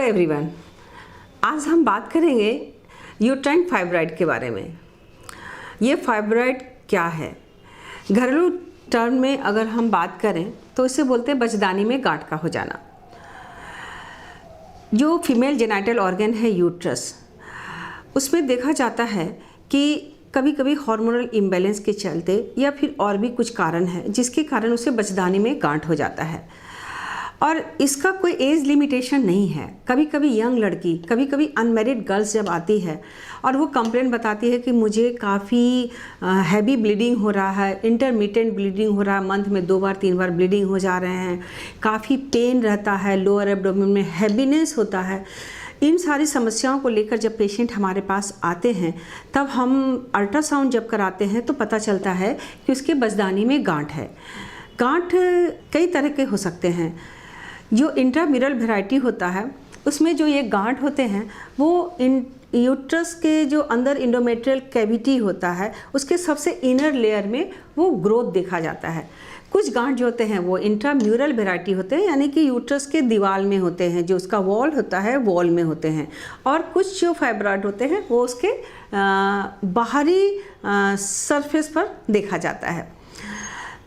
Everyone, आज हम बात करेंगे यूट्राइन फाइब्रॉइड के बारे में। ये फाइब्रॉइड क्या है? घरेलू टर्म में अगर हम बात करें तो इसे बोलते हैं बचदानी में गांठ का हो जाना। जो फीमेल जेनाइटल ऑर्गन है यूट्रस, उसमें देखा जाता है कि कभी कभी हार्मोनल इम्बैलेंस के चलते या फिर और भी कुछ कारण है जिसके कारण उसे बचदानी में गांठ हो जाता है। और इसका कोई एज लिमिटेशन नहीं है। कभी कभी यंग लड़की, कभी कभी अनमैरिड गर्ल्स जब आती है और वो कंप्लेंट बताती है कि मुझे काफ़ी हैवी ब्लीडिंग हो रहा है, इंटरमिटेंट ब्लीडिंग हो रहा है, मंथ में 2 बार 3 बार ब्लीडिंग हो जा रहे हैं, काफ़ी पेन रहता है, लोअर एब्डोमेन में हैवीनेस होता है। इन सारी समस्याओं को लेकर जब पेशेंट हमारे पास आते हैं तब हम अल्ट्रासाउंड जब कराते हैं तो पता चलता है कि उसके बचदानी में गांठ है। गांठ कई तरह के हो सकते हैं। जो इंट्राम्यूरल वैरायटी होता है उसमें जो ये गांठ होते हैं वो यूट्रस के जो अंदर इंडोमेट्रियल कैविटी होता है उसके सबसे इनर लेयर में वो ग्रोथ देखा जाता है। कुछ गांठ जो होते हैं वो इंट्राम्यूरल वैरायटी होते हैं, यानी कि यूट्रस के दीवार में होते हैं, जो उसका वॉल होता है वॉल में होते हैं। और कुछ जो फाइब्रॉइड होते हैं वो उसके बाहरी सरफेस पर देखा जाता है।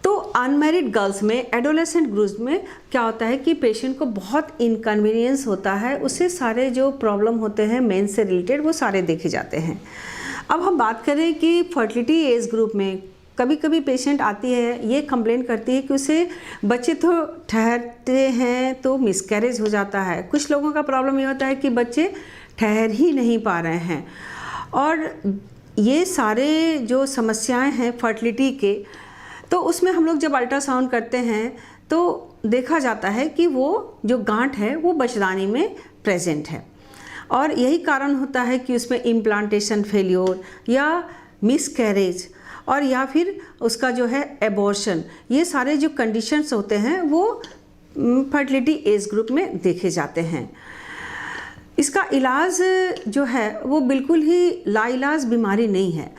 तो अनमैरिड गर्ल्स में, एडोलेसेंट ग्रुप्स में क्या होता है कि पेशेंट को बहुत इनकन्वीनियंस होता है, उससे सारे जो प्रॉब्लम होते हैं मेंस से रिलेटेड वो सारे देखे जाते हैं। अब हम बात करें कि फर्टिलिटी एज ग्रुप में कभी कभी पेशेंट आती है, ये कंप्लेन करती है कि उसे बच्चे तो ठहरते हैं तो मिसकैरेज हो जाता है। कुछ लोगों का प्रॉब्लम ये होता है कि बच्चे ठहर ही नहीं पा रहे हैं। और ये सारे जो समस्याएं हैं फर्टिलिटी के, तो उसमें हम लोग जब अल्ट्रासाउंड करते हैं तो देखा जाता है कि वो जो गांठ है वो बचदानी में प्रेजेंट है। और यही कारण होता है कि उसमें इम्प्लांटेशन फेल्योर या मिसकैरेज और या फिर उसका जो है एबॉर्शन, ये सारे जो कंडीशंस होते हैं वो फर्टिलिटी एज ग्रुप में देखे जाते हैं। इसका इलाज जो है वो बिल्कुल ही लाइलाज बीमारी नहीं है।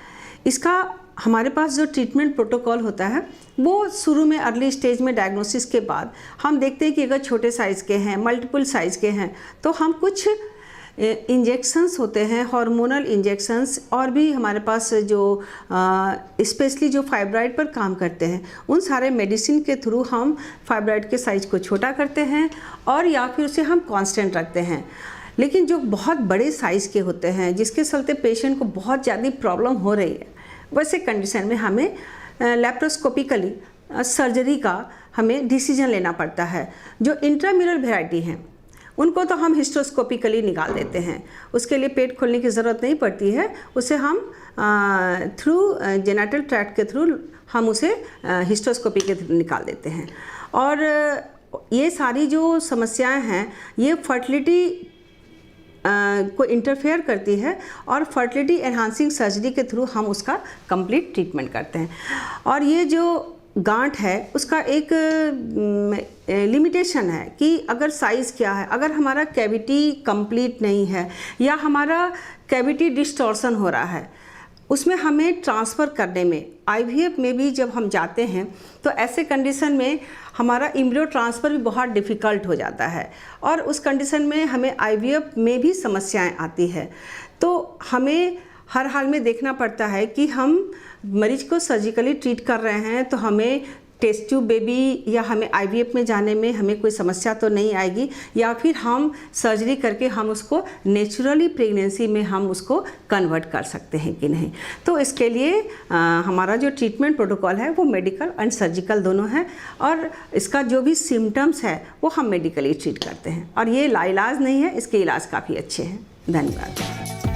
इसका हमारे पास जो ट्रीटमेंट प्रोटोकॉल होता है वो शुरू में अर्ली स्टेज में डायग्नोसिस के बाद हम देखते हैं कि अगर छोटे साइज़ के हैं, मल्टीपल साइज़ के हैं, तो हम कुछ इंजेक्शंस होते हैं, हार्मोनल इंजेक्शंस, और भी हमारे पास जो स्पेशली जो फाइब्रॉइड पर काम करते हैं उन सारे मेडिसिन के थ्रू हम फाइब्रॉइड के साइज़ को छोटा करते हैं और या फिर उसे हम कांस्टेंट रखते हैं। लेकिन जो बहुत बड़े साइज़ के होते हैं जिसके चलते पेशेंट को बहुत ज़्यादा प्रॉब्लम हो रही है, वैसे कंडीशन में हमें लैप्रोस्कोपिकली सर्जरी का हमें डिसीजन लेना पड़ता है। जो इंट्राम्यूरल वैरायटी हैं उनको तो हम हिस्टोस्कोपिकली निकाल देते हैं, उसके लिए पेट खोलने की ज़रूरत नहीं पड़ती है। उसे हम थ्रू जेनाइटल ट्रैक्ट के थ्रू हम उसे हिस्टोस्कोपी के थ्रू निकाल देते हैं। और ये सारी जो समस्याएं हैं ये फर्टिलिटी को इंटरफेयर करती है और फर्टिलिटी एनहांसिंग सर्जरी के थ्रू हम उसका कंप्लीट ट्रीटमेंट करते हैं। और ये जो गांठ है उसका एक लिमिटेशन है कि अगर साइज़ क्या है, अगर हमारा कैविटी कंप्लीट नहीं है या हमारा कैविटी डिस्टॉर्शन हो रहा है, उसमें हमें ट्रांसफ़र करने में, आईवीएफ में भी जब हम जाते हैं तो ऐसे कंडीशन में हमारा एम्ब्रियो ट्रांसफ़र भी बहुत डिफ़िकल्ट हो जाता है और उस कंडीशन में हमें आईवीएफ में भी समस्याएं आती है। तो हमें हर हाल में देखना पड़ता है कि हम मरीज को सर्जिकली ट्रीट कर रहे हैं तो हमें टेस्ट ट्यूब बेबी या हमें आईवीएफ में जाने में हमें कोई समस्या तो नहीं आएगी, या फिर हम सर्जरी करके हम उसको नेचुरली प्रेगनेंसी में हम उसको कन्वर्ट कर सकते हैं कि नहीं। तो इसके लिए हमारा जो ट्रीटमेंट प्रोटोकॉल है वो मेडिकल एंड सर्जिकल दोनों है और इसका जो भी सिम्टम्स है वो हम मेडिकली ट्रीट करते हैं और ये लाइलाज नहीं है, इसके इलाज काफ़ी अच्छे हैं। धन्यवाद।